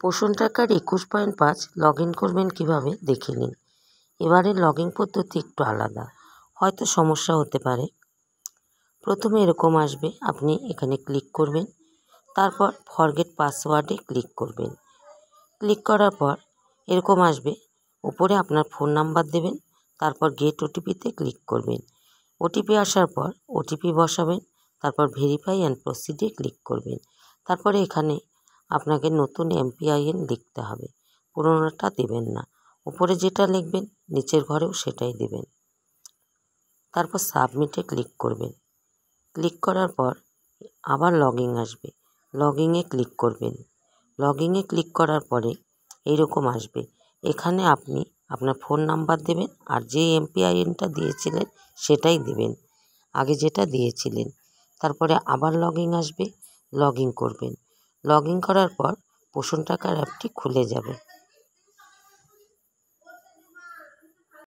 পোষণ tracker 21.5 log in করবেন কীভাবে দেখে নিন। এবারের লগ ইন পদ্ধতি একটু আলাদা, হয়তো সমস্যা হতে পারে। প্রথমে এরকম আসবে, আপনি এখানে ক্লিক করবেন, তারপর ফরগেট পাসওয়ার্ডে ক্লিক করবেন। ক্লিক করার পর এরকম আসবে, উপরে আপনার ফোন নাম্বার দেবেন, তারপর গেট ওটিপিতে ক্লিক করবেন। ওটিপি আসার পর ওটিপি বসাবেন, তারপর ভেরিফাই অ্যান্ড প্রসিডে ক্লিক করবেন। তারপরে এখানে আপনাকে নতুন এমপিআইএন লিখতে হবে, পুরোনোটা দেবেন না। উপরে যেটা লিখবেন নিচের ঘরেও সেটাই দেবেন। তারপর সাবমিটে ক্লিক করবেন। ক্লিক করার পর আবার লগ ইন আসবে, লগ ইনে ক্লিক করবেন। লগ ইনে ক্লিক করার পরে এইরকম আসবে, এখানে আপনি আপনার ফোন নাম্বার দেবেন আর যে এমপিআইএনটা দিয়েছিলেন সেটাই দেবেন, আগে যেটা দিয়েছিলেন। তারপরে আবার লগ ইন আসবে, লগ ইন করবেন। লগ ইন করার পর পোষণ ট্র্যাকার অ্যাপটি খুলে যাবে।